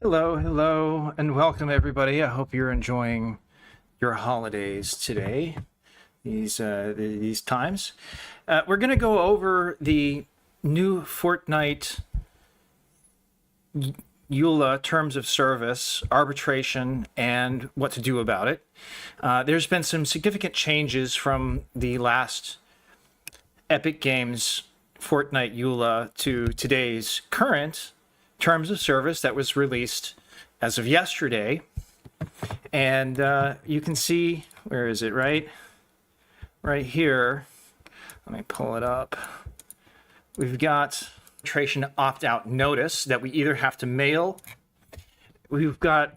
Hello, and welcome everybody. I hope you're enjoying your holidays today, these times. We're going to go over the new Fortnite EULA terms of service, arbitration, and what to do about it. There's been some significant changes from the last Epic Games Fortnite EULA to today's current terms of service that was released as of yesterday. And you can see, where is it, right here. Let me pull it up. We've got arbitration opt-out notice that we either have to mail. We've got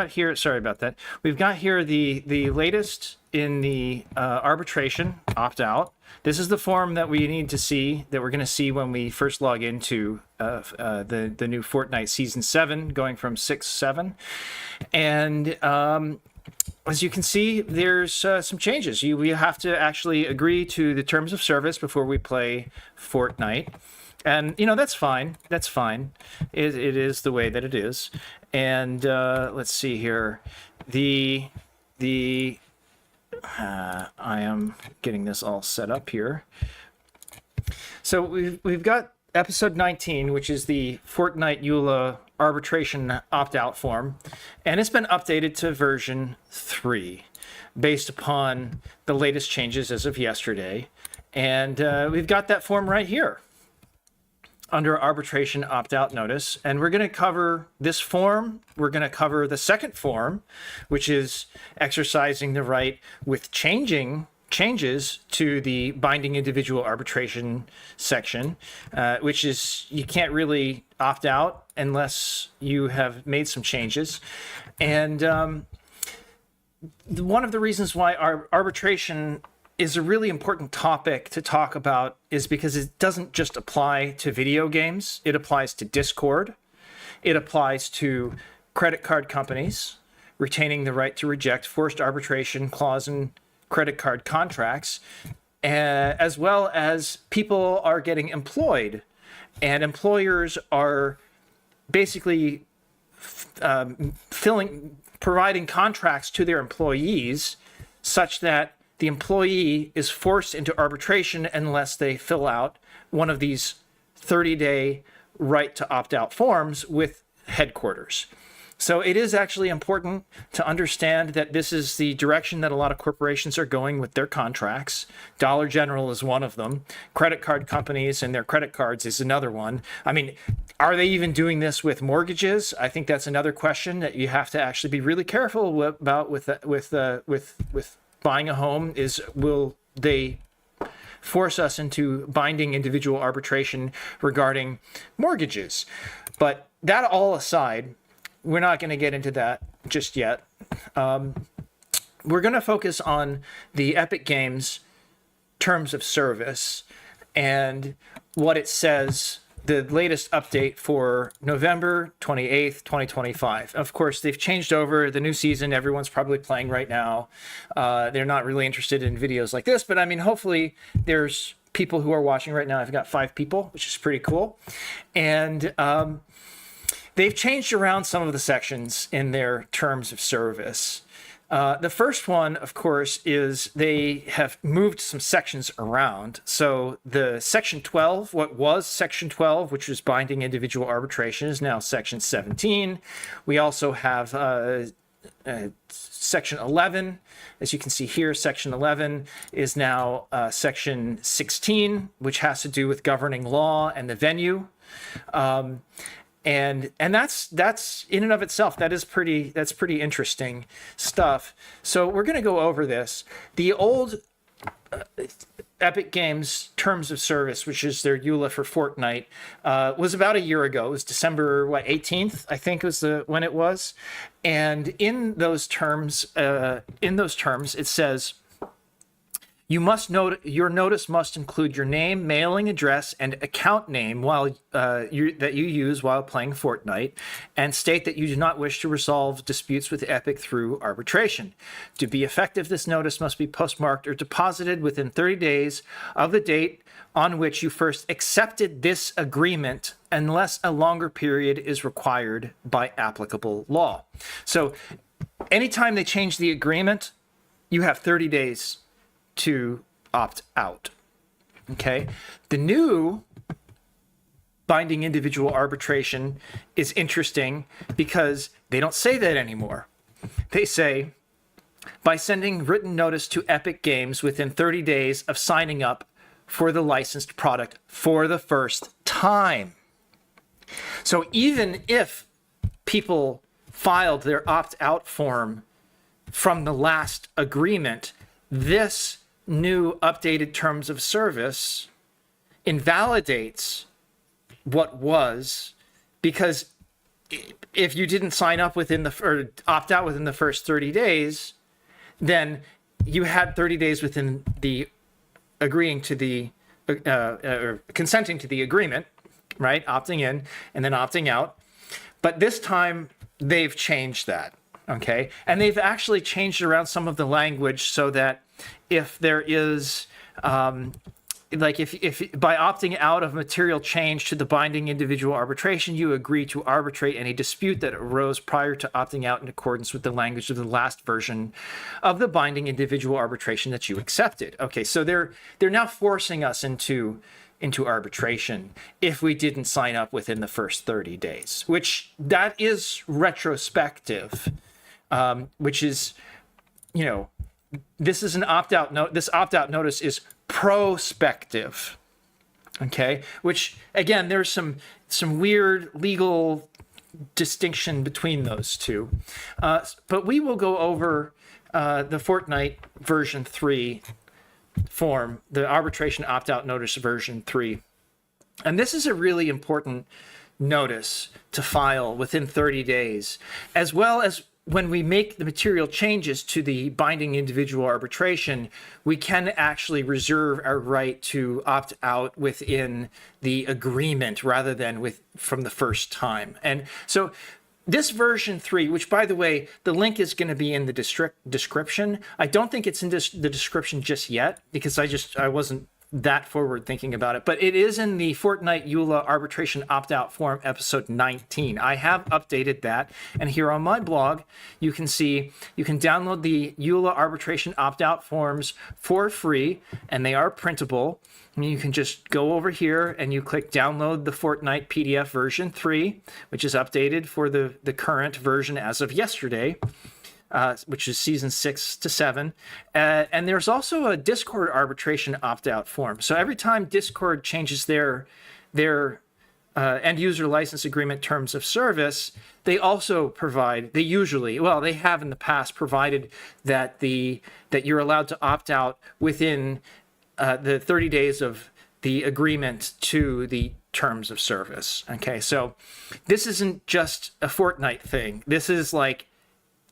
here, sorry about that. We've got here the latest in the arbitration opt-out. This is the form that we need to see, that we're going to see when we first log into the new Fortnite Season 7, going from 6-7. And as you can see, there's some changes. We have to actually agree to the terms of service before we play Fortnite. And, you know, that's fine. That's fine. It is the way that it is. And let's see here. I am getting this all set up here. So we've got episode 19, which is the Fortnite EULA arbitration opt-out form, and it's been updated to version 3 based upon the latest changes as of yesterday. And we've got that form right here under arbitration opt-out notice, and we're going to cover this form. We're going to cover the second form, which is exercising the right with changes to the binding individual arbitration section, which is you can't really opt out unless you have made some changes. And one of the reasons why our arbitration is a really important topic to talk about is because it doesn't just apply to video games. It applies to Discord. It applies to credit card companies retaining the right to reject forced arbitration clause in credit card contracts, as well as people are getting employed, and employers are basically providing contracts to their employees such that the employee is forced into arbitration unless they fill out one of these 30-day right to opt-out forms with headquarters. So it is actually important to understand that this is the direction that a lot of corporations are going with their contracts. Dollar General is one of them. Credit card companies and their credit cards is another one. I mean, are they even doing this with mortgages? I think that's another question that you have to actually be really careful about with buying a home. Is will they force us into binding individual arbitration regarding mortgages? But that all aside, we're not going to get into that just yet. We're going to focus on the Epic Games terms of service and what it says, the latest update for November 28th, 2025. Of course, they've changed over the new season. Everyone's probably playing right now. They're not really interested in videos like this, but I mean, hopefully there's people who are watching right now. I've got 5 people, which is pretty cool. And they've changed around some of the sections in their terms of service. The first one, of course, is they have moved some sections around. So the Section 12, what was Section 12, which was binding individual arbitration, is now Section 17. We also have Section 11. As you can see here, Section 11 is now Section 16, which has to do with governing law and the venue. And that's in and of itself, that's pretty interesting stuff. So we're going to go over this. The old Epic Games terms of service, which is their EULA for Fortnite, was about a year ago. It was December 18th, I think was when it was. And in those terms, it says You must note your notice must include your name, mailing address, and account name that you use while playing Fortnite, and state that you do not wish to resolve disputes with Epic through arbitration. To be effective, this notice must be postmarked or deposited within 30 days of the date on which you first accepted this agreement, unless a longer period is required by applicable law. So anytime they change the agreement, you have 30 days to opt out. Okay. The new binding individual arbitration is interesting because they don't say that anymore. They say, by sending written notice to Epic Games within 30 days of signing up for the licensed product for the first time. So even if people filed their opt-out form from the last agreement, this new updated terms of service invalidates what was, because if you didn't sign up within or opt out within the first 30 days, then you had 30 days within the agreeing to the or consenting to the agreement, right? Opting in and then opting out. But this time they've changed that. Okay. And they've actually changed around some of the language so that if there is, like if by opting out of material change to the binding individual arbitration, you agree to arbitrate any dispute that arose prior to opting out in accordance with the language of the last version of the binding individual arbitration that you accepted. Okay. So they're now forcing us into arbitration if we didn't sign up within the first 30 days, which that is retrospective. Which is, this is an opt-out note. This opt-out notice is prospective. Okay. Which again, there's some weird legal distinction between those two. But we will go over the Fortnite version 3 form, the arbitration opt-out notice version 3. And this is a really important notice to file within 30 days, as well as when we make the material changes to the binding individual arbitration, we can actually reserve our right to opt out within the agreement rather than from the first time. And so this version 3, which by the way, the link is going to be in the description. I don't think it's in the description just yet because I wasn't that forward thinking about it, but it is in the Fortnite EULA arbitration opt-out form episode 19. I have updated that, and here on my blog you can see you can download the EULA arbitration opt-out forms for free, and they are printable. And you can just go over here and you click download the Fortnite PDF version 3, which is updated for the current version as of yesterday. Which is season 6 to 7. And there's also a Discord arbitration opt-out form. So every time Discord changes their end user license agreement terms of service, they also provide, they have in the past provided that you're allowed to opt out within the 30 days of the agreement to the terms of service. Okay, so this isn't just a Fortnite thing. This is like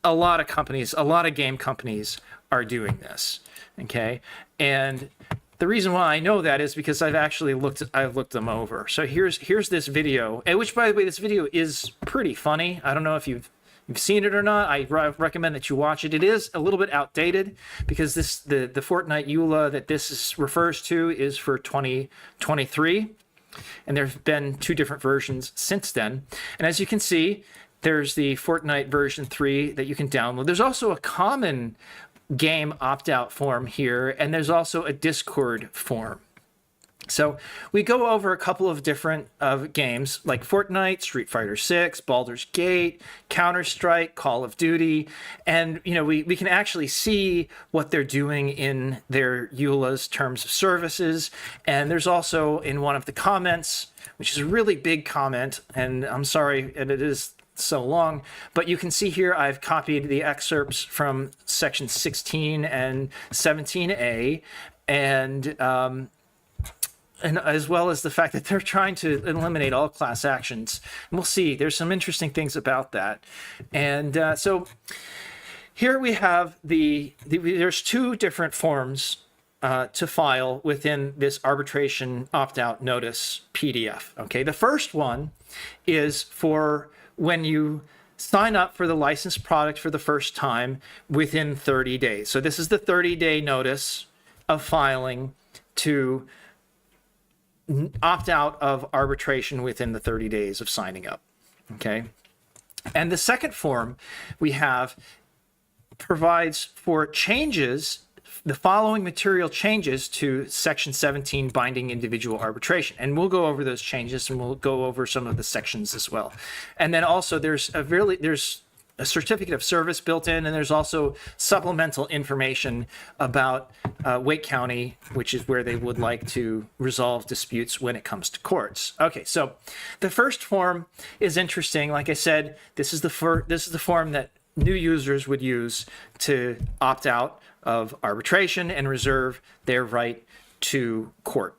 a lot of companies, a lot of game companies are doing this. Okay. And the reason why I know that is because I've looked them over. So here's this video, and which, by the way, this video is pretty funny. I don't know if you've seen it or not. I recommend that you watch it. It is a little bit outdated because the Fortnite EULA that this refers to is for 2023. And there have been 2 different versions since then. And as you can see, there's the Fortnite version 3 that you can download. There's also a common game opt-out form here, and there's also a Discord form. So we go over a couple of different games like Fortnite, Street Fighter 6, Baldur's Gate, Counter-Strike, Call of Duty, and we can actually see what they're doing in their EULA's terms of services. And there's also in one of the comments, which is a really big comment, and I'm sorry, and it is so long, but you can see here I've copied the excerpts from section 16 and 17A, and as well as the fact that they're trying to eliminate all class actions. And we'll see, there's some interesting things about that. And so here we have there's 2 different forms to file within this arbitration opt-out notice PDF. Okay, the first one is for when you sign up for the licensed product for the first time within 30 days. So this is the 30-day notice of filing to opt out of arbitration within the 30 days of signing up. Okay, and the second form we have provides for changes, the following material changes to Section 17 binding individual arbitration. And we'll go over those changes, and we'll go over some of the sections as well. And then also there's a certificate of service built in, and there's also supplemental information about Wake County, which is where they would like to resolve disputes when it comes to courts. Okay, so the first form is interesting. Like I said, this is the form that new users would use to opt out of arbitration and reserve their right to court.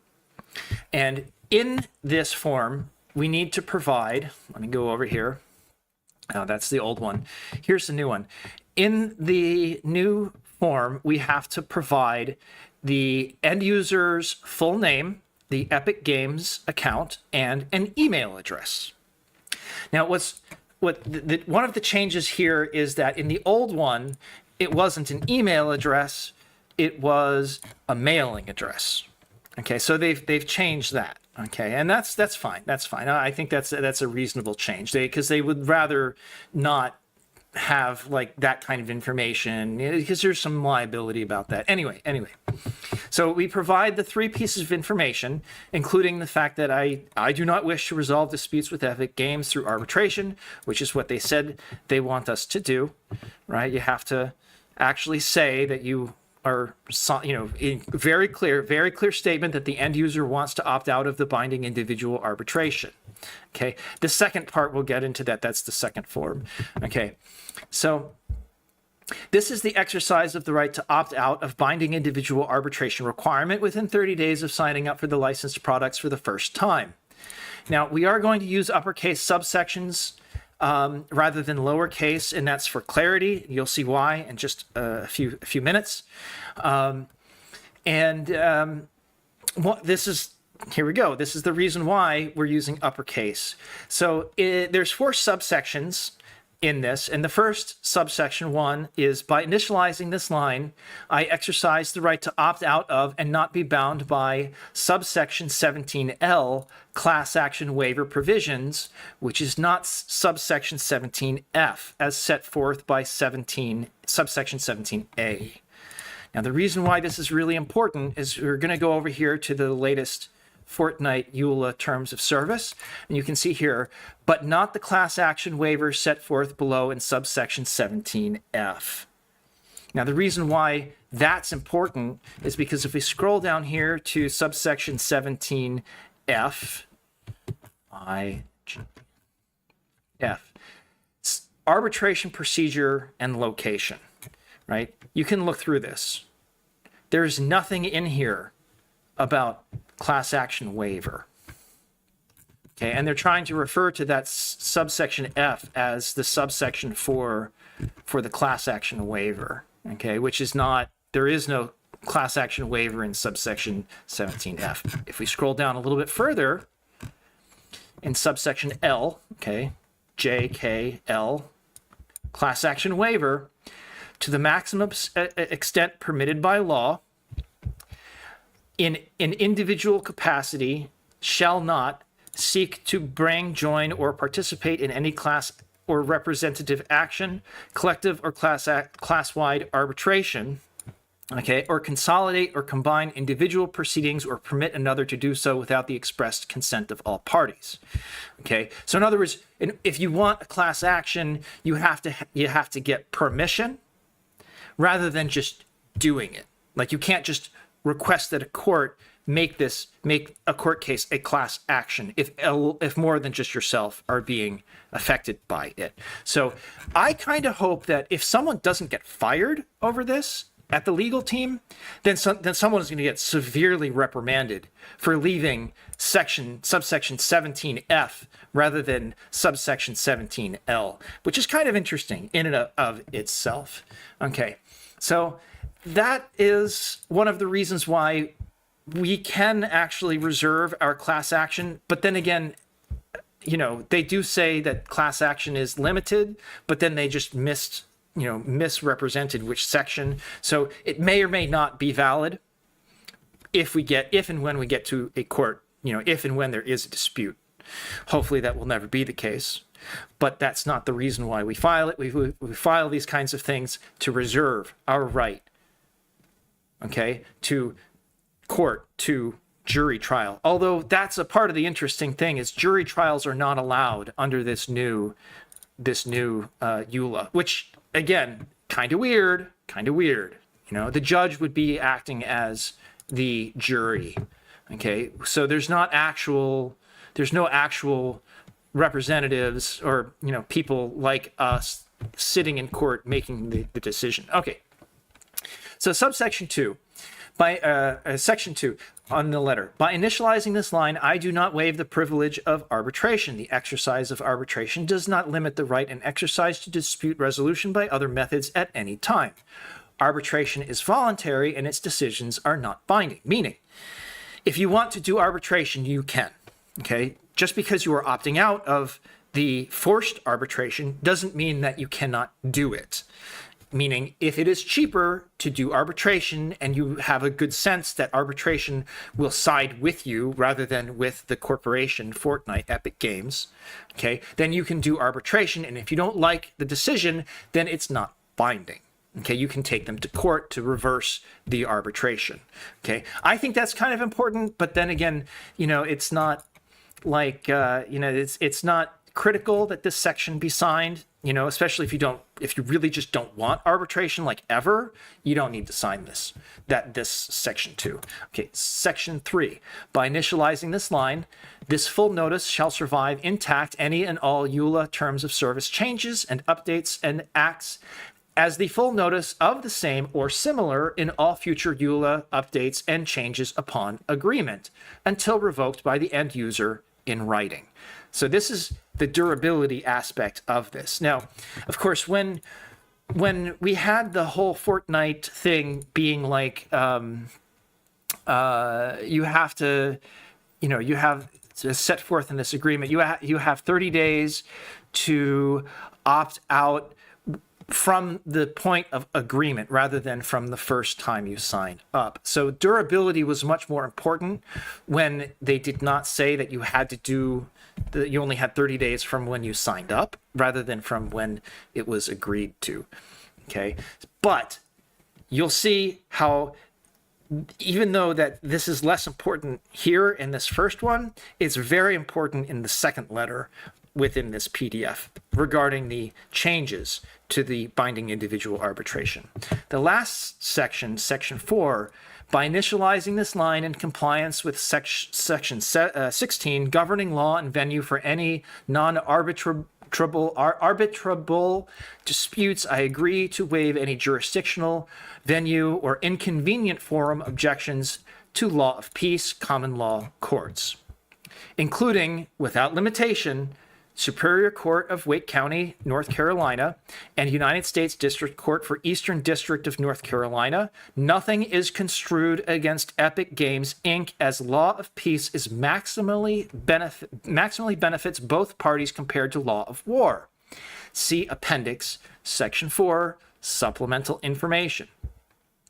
And in this form, we need to provide, let me go over here. Oh, that's the old one. Here's the new one. In the new form, we have to provide the end user's full name, the Epic Games account, and an email address. Now, one of the changes here is that in the old one, it wasn't an email address, it was a mailing address. Okay, so they've changed that. Okay, and that's fine. That's fine. I think that's a reasonable change. Because they would rather not have like that kind of information, because there's some liability about that. Anyway, so we provide the three pieces of information, including the fact that I do not wish to resolve disputes with Epic Games through arbitration, which is what they said they want us to do, right? You have to actually say that you are, in very clear statement that the end user wants to opt out of the binding individual arbitration. Okay, the second part, we'll get into that. That's the second form. Okay, so this is the exercise of the right to opt out of binding individual arbitration requirement within 30 days of signing up for the licensed products for the first time. Now, we are going to use uppercase subsections rather than lowercase, and that's for clarity. You'll see why in just a few minutes. Here we go. This is the reason why we're using uppercase. So there's 4 subsections in this, and the first subsection 1 is, by initializing this line, I exercise the right to opt out of and not be bound by subsection 17L class action waiver provisions, which is not subsection 17F as set forth by subsection 17A. Now, the reason why this is really important is we're going to go over here to the latest Fortnite EULA terms of service, and you can see here, but not the class action waiver set forth below in subsection 17F. Now, the reason why that's important is because if we scroll down here to subsection 17F, arbitration procedure and location, right? You can look through this. There's nothing in here about class action waiver. Okay, and they're trying to refer to that subsection F as the subsection for the class action waiver. Okay, which is not, there is no class action waiver in subsection 17F. If we scroll down a little bit further, in subsection L, okay, JKL, class action waiver, to the maximum extent permitted by law, in an individual capacity, shall not seek to bring, join, or participate in any class or representative action, collective or class-wide arbitration, okay, or consolidate or combine individual proceedings or permit another to do so without the expressed consent of all parties. Okay, so in other words, if you want a class action, you have to get permission rather than just doing it. Like, you can't just request that a court make a court case a class action if more than just yourself are being affected by it. So I kind of hope that if someone doesn't get fired over this at the legal team, then someone is going to get severely reprimanded for leaving subsection 17F rather than subsection 17L, which is kind of interesting in and of itself. Okay, so that is one of the reasons why we can actually reserve our class action. But then again, they do say that class action is limited, but then they just misrepresented which section. So it may or may not be valid if and when we get to a court, if and when there is a dispute. Hopefully that will never be the case, but that's not the reason why we file it. We file these kinds of things to reserve our right, to court, to jury trial. Although that's a part of the interesting thing is jury trials are not allowed under this new EULA, which again, kind of weird. The judge would be acting as the jury. So there's no actual representatives or people like us sitting in court making the decision. So subsection 2, section 2 on the letter. By initializing this line, I do not waive the privilege of arbitration. The exercise of arbitration does not limit the right and exercise to dispute resolution by other methods at any time. Arbitration is voluntary and its decisions are not binding. Meaning, if you want to do arbitration, you can. Just because you are opting out of the forced arbitration doesn't mean that you cannot do it. Meaning, if it is cheaper to do arbitration and you have a good sense that arbitration will side with you rather than with the corporation, Fortnite, Epic Games, then you can do arbitration. And if you don't like the decision, then it's not binding. You can take them to court to reverse the arbitration. I think that's kind of important, but then again, it's not like, it's not critical that this section be signed, especially if you really just don't want arbitration, like ever, you don't need to sign this section 2. Section 3, by initializing this line, this full notice shall survive intact any and all EULA terms of service changes and updates and acts as the full notice of the same or similar in all future EULA updates and changes upon agreement until revoked by the end user in writing. So this is the durability aspect of this. Now, of course, when we had the whole Fortnite thing being like, you have set forth in this agreement, you have 30 days to opt out from the point of agreement rather than from the first time you sign up. So durability was much more important when they did not say that you had to do you only had 30 days from when you signed up rather than from when it was agreed to. But you'll see how even though that this is less important here in this first one, it's very important in the second letter within this PDF regarding the changes to the binding individual arbitration. The last section, section 4, by initializing this line in compliance with section 16, governing law and venue for any non-arbitrable disputes, I agree to waive any jurisdictional, venue, or inconvenient forum objections to law of peace, common law courts, including, without limitation, Superior Court of Wake County, North Carolina, and United States District Court for Eastern District of North Carolina. Nothing is construed against Epic Games, Inc. as law of peace is maximally benefits both parties compared to law of war. See Appendix, Section 4, Supplemental Information.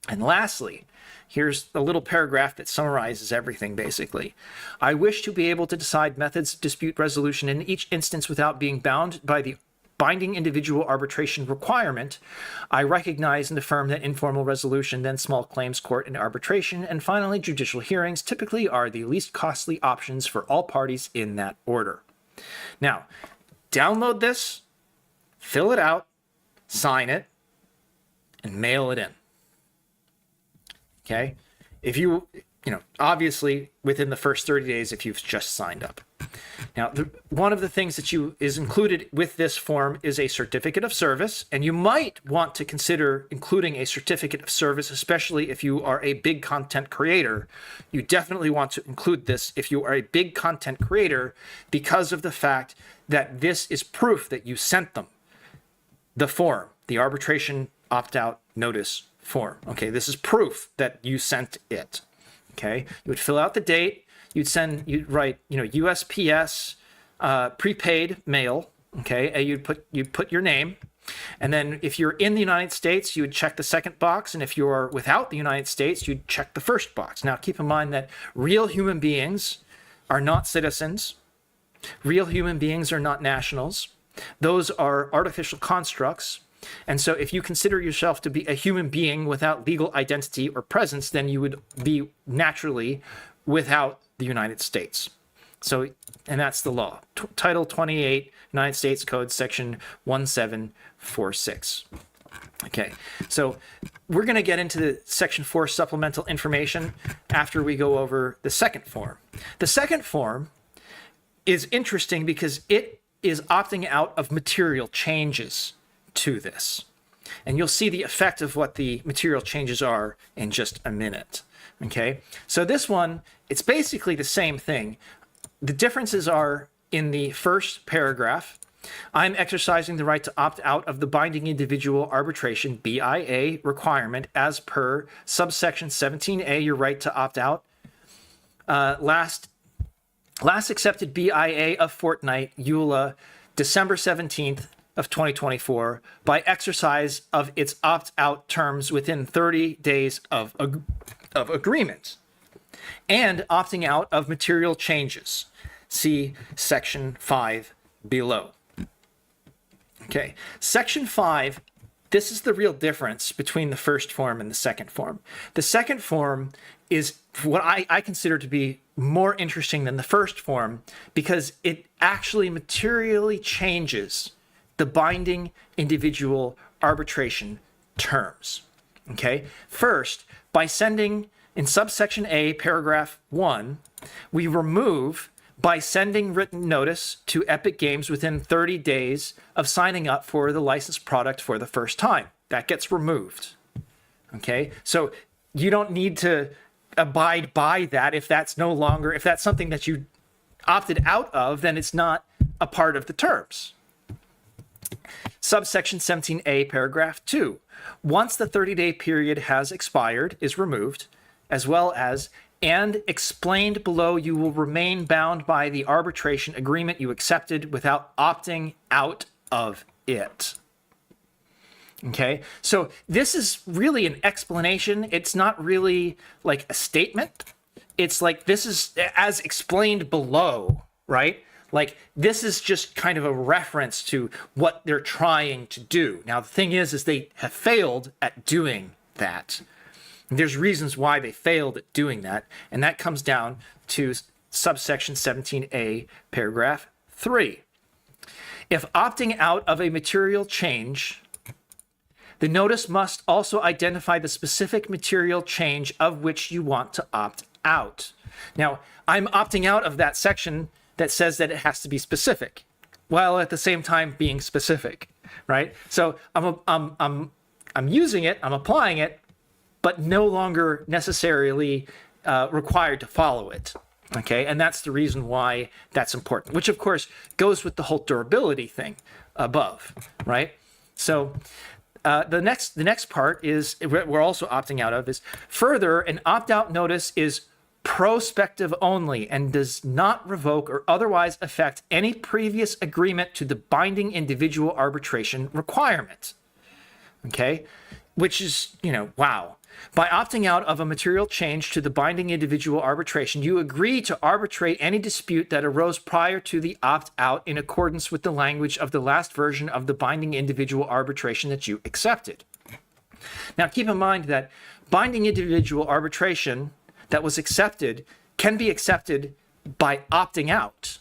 And lastly, here's a little paragraph that summarizes everything, basically. I wish to be able to decide methods of dispute resolution in each instance without being bound by the binding individual arbitration requirement. I recognize and affirm that informal resolution, then small claims court and arbitration, and finally judicial hearings typically are the least costly options for all parties in that order. Now, download this, fill it out, sign it, and mail it in. If obviously within the first 30 days, if you've just signed up. Now, one of the things that is included with this form is a certificate of service, and you might want to consider including a certificate of service, especially if you are a big content creator. You definitely want to include this if you are a big content creator because of the fact that this is proof that you sent them the form, the arbitration opt-out notice form. Okay, this is proof that you sent it. Okay, you would fill out the date. You'd write, USPS prepaid mail. Okay, and you'd put your name. And then if you're in the United States, you would check the second box. And if you're without the United States, you'd check the first box. Now, keep in mind that real human beings are not citizens. Real human beings are not nationals. Those are artificial constructs. And so if you consider yourself to be a human being without legal identity or presence, then you would be naturally without the United States. So, and that's the law. Title 28, United States Code, Section 1746. Okay, so we're going to get into the Section 4 supplemental information after we go over the second form. The second form is interesting because it is opting out of material changes to this. And you'll see the effect of what the material changes are in just a minute. Okay, so this one, it's basically the same thing. The differences are in the first paragraph. I'm exercising the right to opt out of the binding individual arbitration BIA requirement as per subsection 17A, your right to opt out. Last accepted BIA of Fortnite, EULA, December 17th of 2024, by exercise of its opt-out terms within 30 days of agreement, and opting out of material changes. See Section 5 below. Okay, Section 5, this is the real difference between the first form and the second form. The second form is what I consider to be more interesting than the first form because it actually materially changes the binding individual arbitration terms. Okay, first, by sending in subsection A, paragraph 1, we remove by sending written notice to Epic Games within 30 days of signing up for the licensed product for the first time. That gets removed. Okay, so you don't need to abide by that if that's something that you opted out of, then it's not a part of the terms. Subsection 17A, paragraph 2. Once the 30-day period has expired, is removed, as well as, and explained below, you will remain bound by the arbitration agreement you accepted without opting out of it. Okay, so this is really an explanation. It's not really like a statement. It's like this is as explained below, right? Like this is just kind of a reference to what they're trying to do. Now, the thing is they have failed at doing that. There's reasons why they failed at doing that, and that comes down to subsection 17A, paragraph 3. If opting out of a material change, the notice must also identify the specific material change of which you want to opt out. Now, I'm opting out of that section that says that it has to be specific, while at the same time being specific, right? So I'm using it, I'm applying it, but no longer necessarily required to follow it. Okay, and that's the reason why that's important, which of course goes with the whole durability thing above, right? So the next part is we're also opting out of is further, an opt-out notice is prospective only and does not revoke or otherwise affect any previous agreement to the binding individual arbitration requirement. Okay, which is, wow. By opting out of a material change to the binding individual arbitration, you agree to arbitrate any dispute that arose prior to the opt-out in accordance with the language of the last version of the binding individual arbitration that you accepted. Now, keep in mind that binding individual arbitration that was accepted can be accepted by opting out,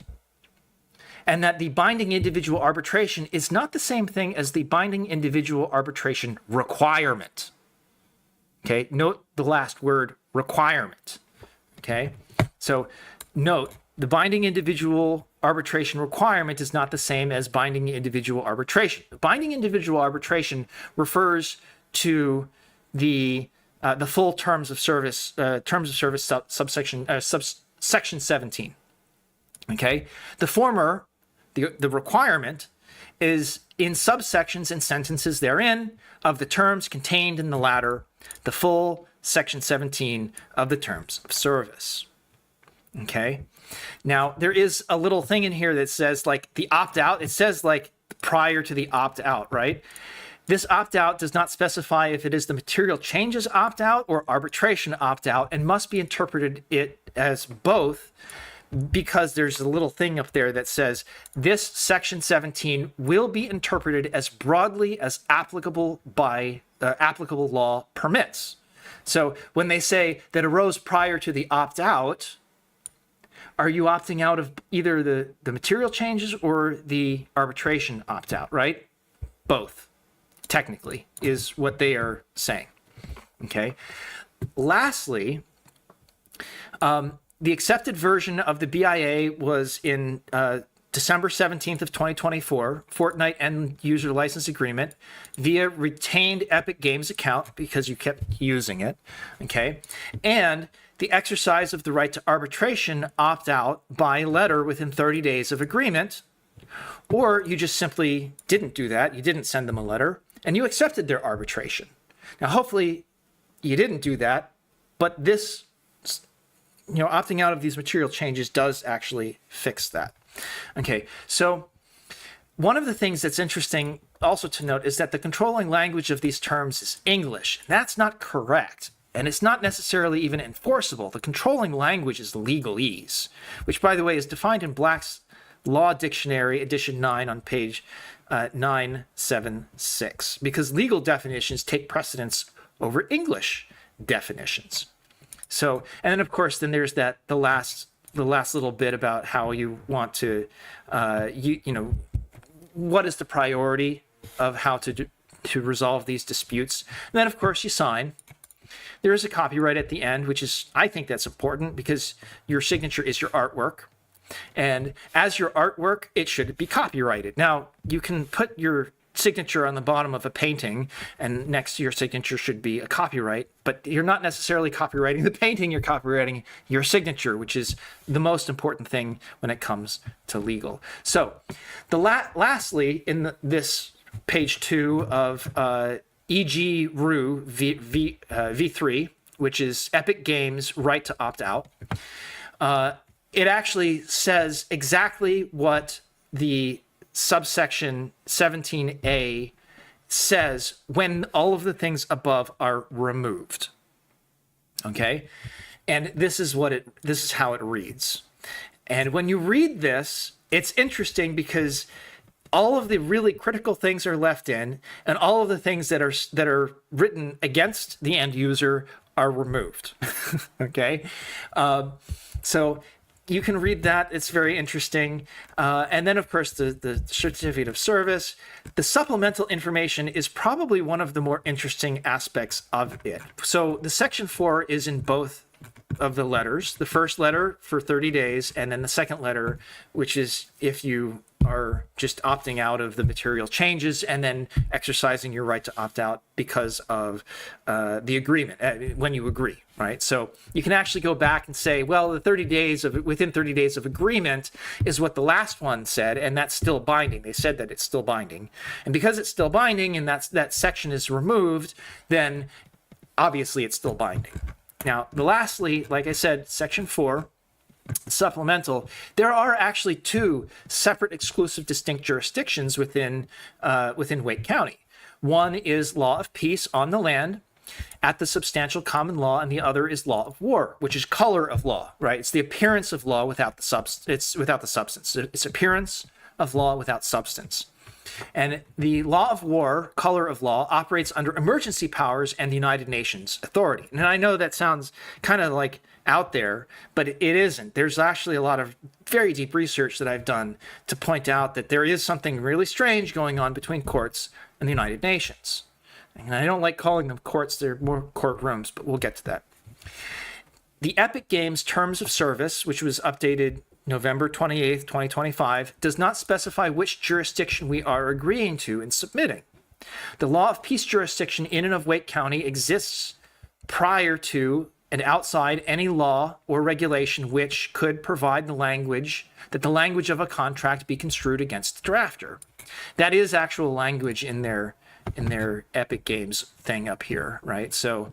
and that the binding individual arbitration is not the same thing as the binding individual arbitration requirement. Okay, note the last word, requirement. Okay, so note the binding individual arbitration requirement is not the same as binding individual arbitration. Binding individual arbitration refers to the full terms of service section 17. Okay, the former, the requirement, is in subsections and sentences therein of the terms contained in the latter, the full Section 17 of the Terms of Service. Okay. Now, there is a little thing in here that says like the opt-out. It says like prior to the opt-out, right? This opt-out does not specify if it is the material changes opt-out or arbitration opt-out, and must be interpreted it as both, because there's a little thing up there that says this Section 17 will be interpreted as broadly as applicable law permits. So when they say that arose prior to the opt-out, are you opting out of either the material changes or the arbitration opt-out, right? Both, technically, is what they are saying. Okay. Lastly, the accepted version of the BIA was in December 17th of 2024, Fortnite end user license agreement via retained Epic Games account because you kept using it. Okay. And the exercise of the right to arbitration opt-out by letter within 30 days of agreement, or you just simply didn't do that. You didn't send them a letter and you accepted their arbitration. Now, hopefully you didn't do that, but this, opting out of these material changes does actually fix that. Okay, so one of the things that's interesting also to note is that the controlling language of these terms is English. That's not correct. And it's not necessarily even enforceable. The controlling language is legalese, which, by the way, is defined in Black's Law Dictionary, edition 9 on page 976, because legal definitions take precedence over English definitions. So, and then of course, then there's the last little bit about how you want to, what is the priority of how to resolve these disputes. And then of course you sign. There is a copyright at the end, which is, I think that's important because your signature is your artwork. And as your artwork, it should be copyrighted. Now, you can put your signature on the bottom of a painting and next to your signature should be a copyright, but you're not necessarily copywriting the painting, you're copywriting your signature, which is the most important thing when it comes to legal. So lastly, in this page 2 of E.G. Rue v3, which is Epic Games' right to opt out, it actually says exactly what the subsection 17A says when all of the things above are removed. Okay? And this is how it reads. And when you read this, it's interesting because all of the really critical things are left in, and all of the things that are written against the end user are removed. Okay, so you can read that; it's very interesting. And then, of course, the certificate of service. The supplemental information is probably one of the more interesting aspects of it. So the Section 4 is in both of the letters. The first letter for 30 days, and then the second letter, which is if you are just opting out of the material changes and then exercising your right to opt out because of the agreement, when you agree, right? So you can actually go back and say, well, within 30 days of agreement is what the last one said, and that's still binding. They said that it's still binding. And because it's still binding and that section is removed, then obviously it's still binding. Now, lastly, like I said, Section 4, supplemental, there are actually 2 separate, exclusive, distinct jurisdictions within Wake County. One is law of peace on the land at the substantial common law, and the other is law of war, which is color of law, right? It's the appearance of law without the substance. It's appearance of law without substance. And the law of war, color of law, operates under emergency powers and the United Nations authority. And I know that sounds kind of like out there, but it isn't. There's actually a lot of very deep research that I've done to point out that there is something really strange going on between courts and the United Nations. And I don't like calling them courts, they're more courtrooms, but we'll get to that. The Epic Games Terms of Service, which was updated November 28th, 2025, does not specify which jurisdiction we are agreeing to in submitting. The law of peace jurisdiction in and of Wake County exists prior to and outside any law or regulation which could provide the language of a contract be construed against the drafter. That is actual language in their in their Epic Games thing up here, right? So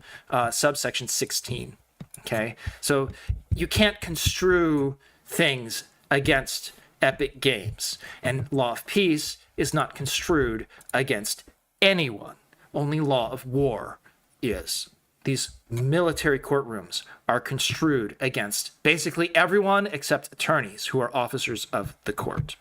subsection 16, okay? So you can't construe things against Epic Games, and law of peace is not construed against anyone. Only law of war is. These military courtrooms are construed against basically everyone except attorneys who are officers of the court.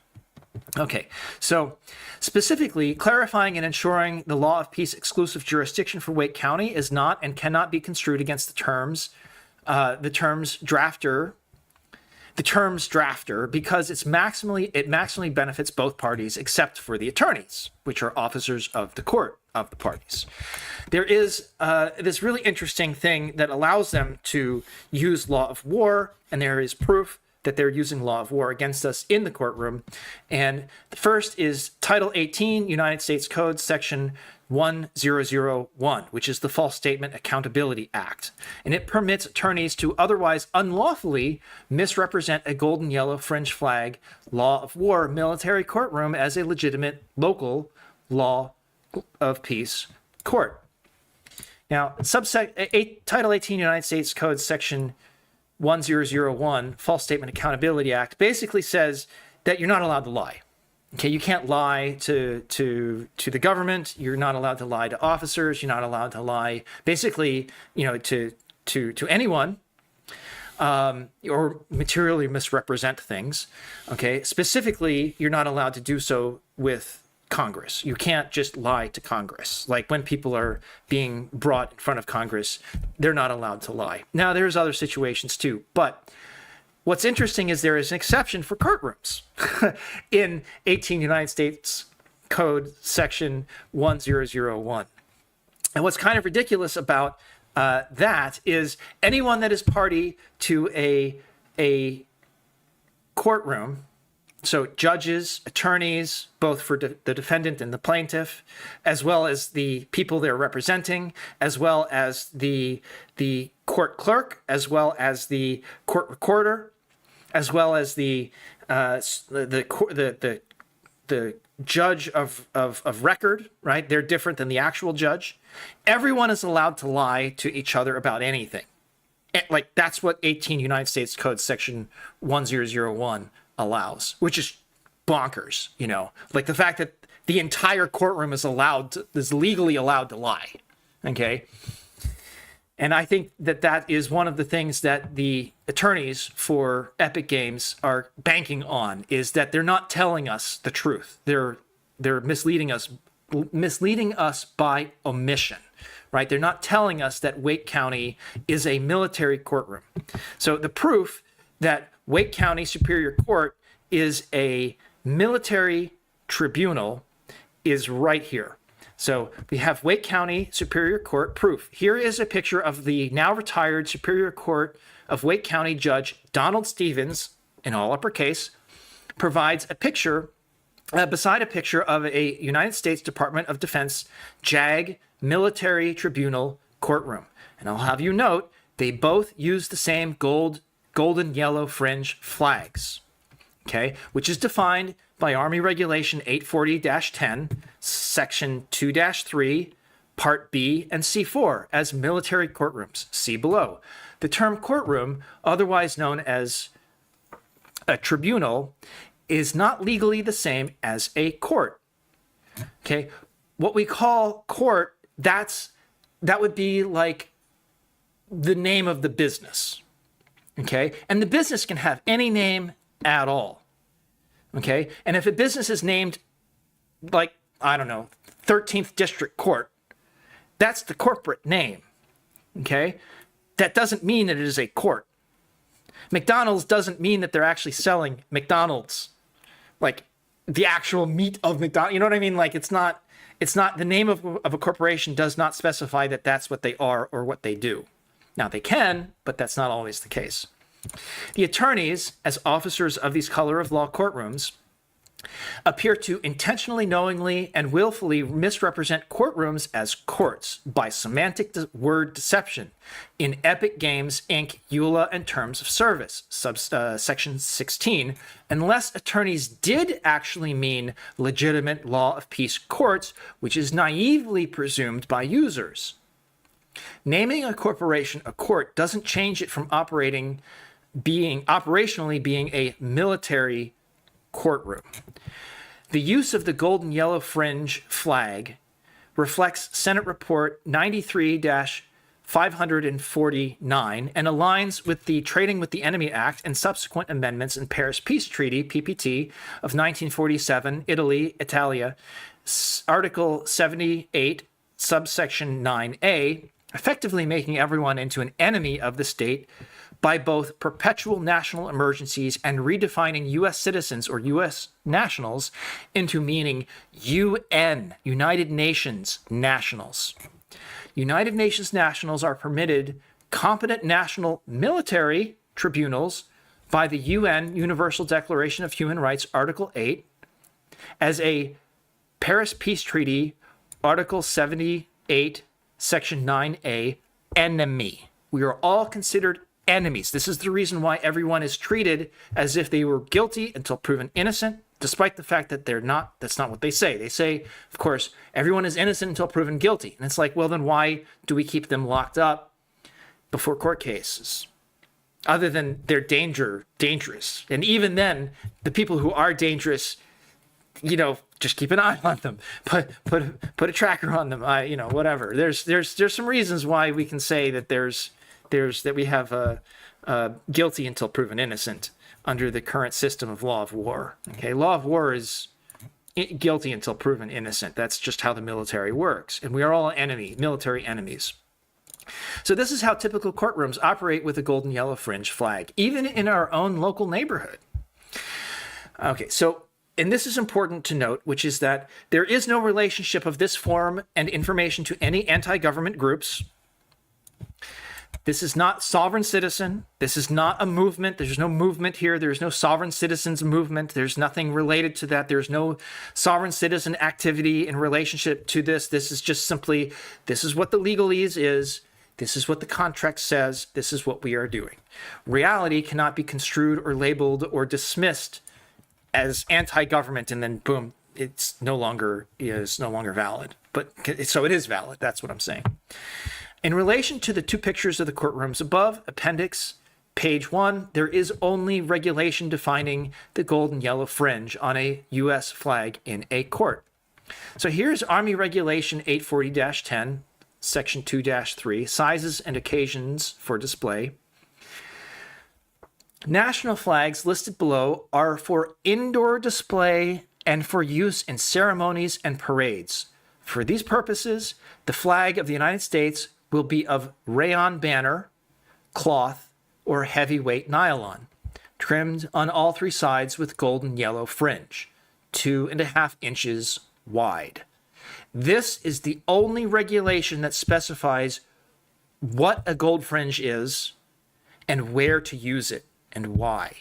Okay, so specifically, clarifying and ensuring the law of peace exclusive jurisdiction for Wake County is not and cannot be construed against the terms drafter, because it maximally benefits both parties except for the attorneys, which are officers of the court of the parties. There is this really interesting thing that allows them to use law of war, and there is proof that they're using law of war against us in the courtroom. And the first is Title 18, United States Code, Section 1001, which is the False Statement Accountability Act. And it permits attorneys to otherwise unlawfully misrepresent a gold and yellow fringe flag law of war military courtroom as a legitimate local law of peace court. Now, Title 18 United States Code Section 1001, False Statement Accountability Act, basically says that you're not allowed to lie. Okay, you can't lie to the government. You're not allowed to lie to officers. You're not allowed to lie, basically, to anyone, or materially misrepresent things. Okay, specifically, you're not allowed to do so with Congress. You can't just lie to Congress. Like when people are being brought in front of Congress, they're not allowed to lie. Now, there's other situations too, but what's interesting is there is an exception for courtrooms in 18 United States Code Section 1001. And what's kind of ridiculous about that is anyone that is party to a courtroom, so judges, attorneys, both for the defendant and the plaintiff, as well as the people they're representing, as well as the court clerk, as well as the court recorder, as well as the judge of record, right? They're different than the actual judge. Everyone is allowed to lie to each other about anything. Like that's what 18 United States Code Section 1001 allows, which is bonkers, like the fact that the entire courtroom is legally allowed to lie. Okay. And I think that is one of the things that the attorneys for Epic Games are banking on, is that they're not telling us the truth. They're misleading us by omission, right? They're not telling us that Wake County is a military courtroom. So the proof that Wake County Superior Court is a military tribunal is right here. So we have Wake County Superior Court proof. Here is a picture of the now retired Superior Court of Wake County Judge Donald Stevens, in all uppercase, provides a picture, beside a picture of a United States Department of Defense JAG military tribunal courtroom. And I'll have you note, they both use the same golden yellow fringe flags, okay, which is defined by Army Regulation 840-10, Section 2-3, Part B and C4 as military courtrooms. See below. The term courtroom, otherwise known as a tribunal, is not legally the same as a court. Okay, what we call court, that would be like the name of the business. Okay, and the business can have any name at all. Okay, and if a business is named, like, I don't know, 13th District Court, that's the corporate name. Okay, that doesn't mean that it is a court. McDonald's doesn't mean that they're actually selling McDonald's, like the actual meat of McDonald's. You know what I mean? Like it's not the name of a corporation does not specify that that's what they are or what they do. Now they can, but that's not always the case. The attorneys, as officers of these color of law courtrooms, appear to intentionally, knowingly, and willfully misrepresent courtrooms as courts by semantic word deception in Epic Games Inc. EULA and Terms of Service, section 16, unless attorneys did actually mean legitimate law of peace courts, which is naively presumed by users. Naming a corporation a court doesn't change it from operationally being a military courtroom. The use of the gold and yellow fringe flag reflects Senate Report 93-549 and aligns with the Trading with the Enemy Act and subsequent amendments in Paris Peace Treaty, PPT, of 1947, Italia, Article 78, subsection 9A, effectively making everyone into an enemy of the state by both perpetual national emergencies and redefining U.S. citizens or U.S. nationals into meaning UN, United Nations nationals. United Nations nationals are permitted competent national military tribunals by the UN Universal Declaration of Human Rights, Article 8, as a Paris Peace Treaty, Article 78, Section 9A, enemy. We are all considered enemies. This is the reason why everyone is treated as if they were guilty until proven innocent, despite the fact that they're not. That's not what they say. They say, of course, everyone is innocent until proven guilty. And it's like, well, then why do we keep them locked up before court cases? Other than they're dangerous. And even then, the people who are dangerous, just keep an eye on them. Put a tracker on them. Whatever. There's some reasons why we can say that that we have guilty until proven innocent under the current system of law of war. Okay, law of war is guilty until proven innocent. That's just how the military works, and we are all military enemies. So this is how typical courtrooms operate with a gold and yellow fringe flag, even in our own local neighborhood. Okay, and this is important to note, which is that there is no relationship of this form and information to any anti-government groups. This is not sovereign citizen. This is not a movement. There's no movement here. There's no sovereign citizens movement. There's nothing related to that. There's no sovereign citizen activity in relationship to this. This is just simply, this is what the legalese is. This is what the contract says. This is what we are doing. Reality cannot be construed or labeled or dismissed as anti-government, and then boom, it's no longer valid. But so it is valid. That's what I'm saying. In relation to the two pictures of the courtrooms above, appendix, page 1, there is only regulation defining the gold and yellow fringe on a U.S. flag in a court. So here's Army Regulation 840-10, Section 2-3, sizes and occasions for display. National flags listed below are for indoor display and for use in ceremonies and parades. For these purposes, the flag of the United States will be of rayon banner, cloth, or heavyweight nylon, trimmed on all three sides with gold and yellow fringe, 2.5 inches wide. This is the only regulation that specifies what a gold fringe is and where to use it and why.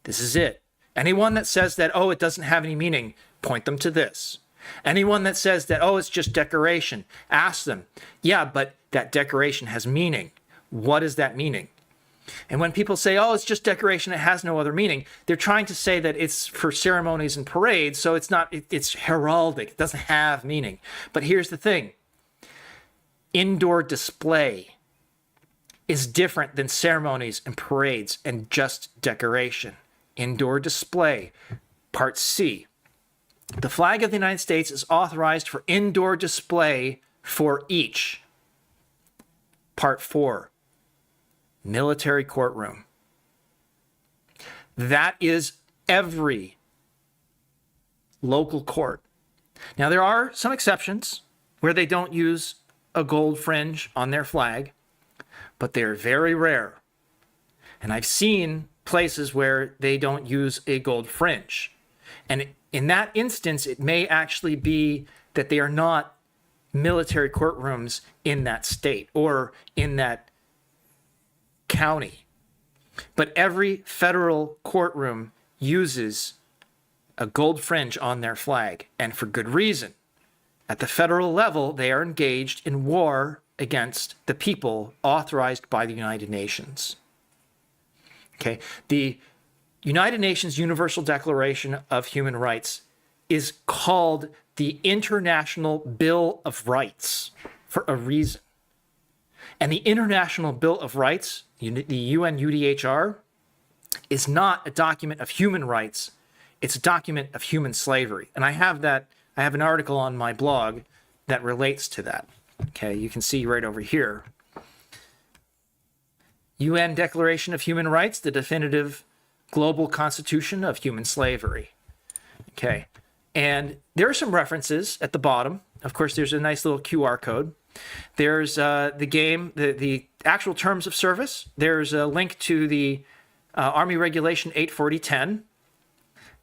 This is it. Anyone that says that, it doesn't have any meaning, point them to this. Anyone that says that, it's just decoration, ask them, yeah, but that decoration has meaning. What is that meaning? And when people say, it's just decoration, it has no other meaning, they're trying to say that it's for ceremonies and parades, so it's heraldic, it doesn't have meaning. But here's the thing. Indoor display is different than ceremonies and parades and just decoration. Indoor display, Part C. The flag of the United States is authorized for indoor display for each. Part 4, military courtroom. That is every local court. Now, there are some exceptions where they don't use a gold fringe on their flag, but they're very rare. And I've seen places where they don't use a gold fringe. And in that instance, it may actually be that they are not military courtrooms in that state or in that county. But every federal courtroom uses a gold fringe on their flag, and for good reason. At the federal level, they are engaged in war against the people authorized by the United Nations. Okay, the United Nations Universal Declaration of Human Rights is called the International Bill of Rights for a reason. And the International Bill of Rights, the UN UDHR, is not a document of human rights. It's a document of human slavery. And I have an article on my blog that relates to that. Okay, you can see right over here. UN Declaration of Human Rights, the definitive global constitution of human slavery. Okay, and there are some references at the bottom. Of course, there's a nice little QR code. There's the actual terms of service. There's a link to the Army Regulation 84010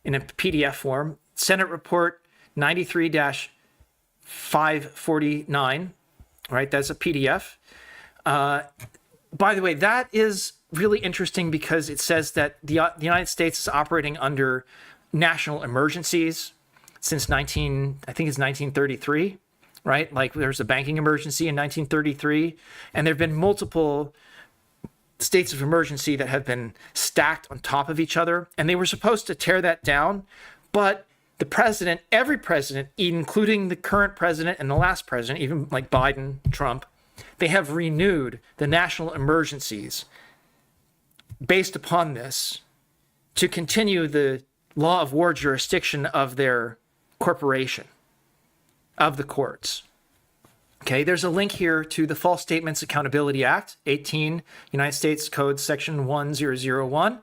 in a PDF form. Senate Report 93-549, right? That's a PDF. By the way, that is really interesting because it says that the United States is operating under national emergencies since 1933, right? Like there was a banking emergency in 1933, and there have been multiple states of emergency that have been stacked on top of each other, and they were supposed to tear that down, but the president, every president, including the current president and the last president, even like Biden, Trump, they have renewed the national emergencies based upon this to continue the law of war jurisdiction of their corporation, of the courts. Okay, there's a link here to the False Statements Accountability Act, 18 United States Code Section 1001.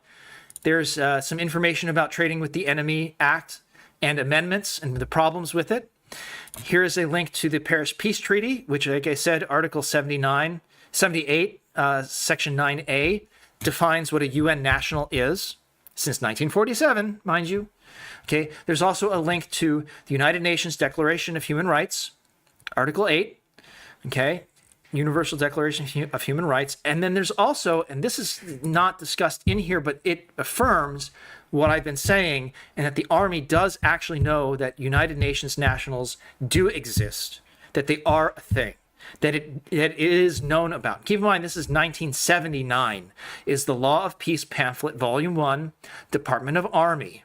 There's some information about Trading with the Enemy Act and amendments and the problems with it. Here is a link to the Paris Peace Treaty, which, like I said, Article 78, Section 9A, defines what a UN national is, since 1947, mind you. Okay, there's also a link to the United Nations Declaration of Human Rights, Article 8, okay, Universal Declaration of Human Rights. And then there's also, and this is not discussed in here, but it affirms what I've been saying, and that the Army does actually know that United Nations nationals do exist, that they are a thing, that it is known about. Keep in mind, this is 1979, is the Law of Peace pamphlet, Volume 1, Department of Army.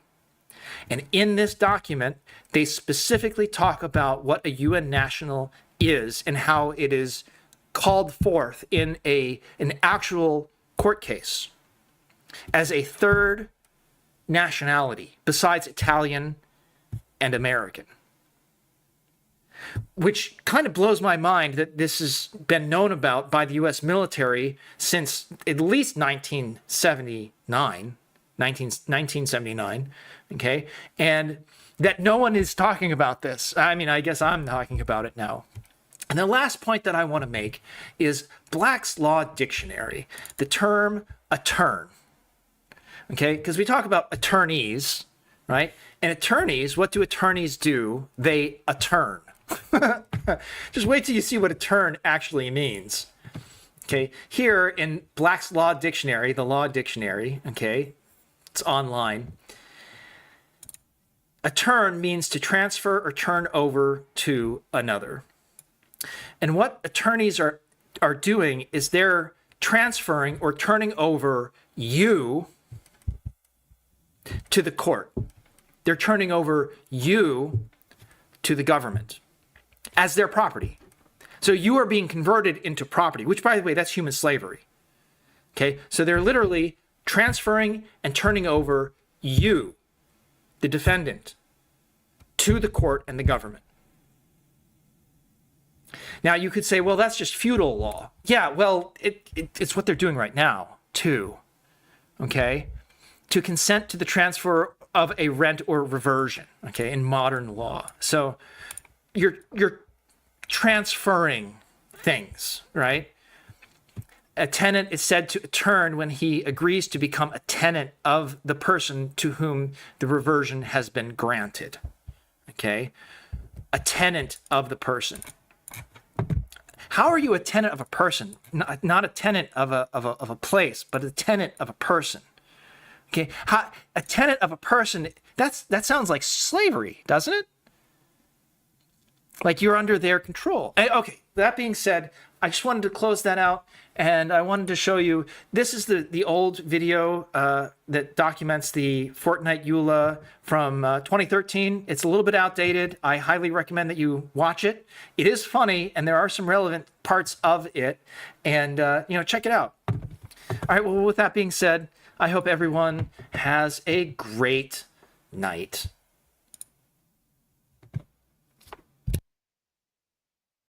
And in this document, they specifically talk about what a UN national is and how it is called forth in an actual court case as a third nationality besides Italian and American. Which kind of blows my mind that this has been known about by the U.S. military since at least 1979, okay? And that no one is talking about this. I mean, I guess I'm talking about it now. And the last point that I want to make is Black's Law Dictionary, the term attorn, okay? Because we talk about attorneys, right? And attorneys, what do attorneys do? They attorn. Just wait till you see what attorn actually means. Okay, here in Black's Law Dictionary, the Law Dictionary, okay, it's online. Attorn means to transfer or turn over to another. And what attorneys are doing is they're transferring or turning over you to the court. They're turning over you to the government as their property. So you are being converted into property, which, by the way, that's human slavery. Okay, so they're literally transferring and turning over you, the defendant, to the court and the government. Now, you could say, well, that's just feudal law. Yeah, well, it's what they're doing right now, too. Okay? To consent to the transfer of a rent or reversion, okay, in modern law. So you're transferring things, right? A tenant is said to attorn when he agrees to become a tenant of the person to whom the reversion has been granted, okay? A tenant of the person. How are you a tenant of a person? Not a tenant of a place, but a tenant of a person. Okay, a tenant of a person That sounds like slavery, doesn't it? Like you're under their control. Okay, that being said, I just wanted to close that out, and I wanted to show you, this is the old video that documents the Fortnite EULA from 2013. It's a little bit outdated. I highly recommend that you watch it. It is funny, and there are some relevant parts of it, and check it out. All right, well, with that being said, I hope everyone has a great night.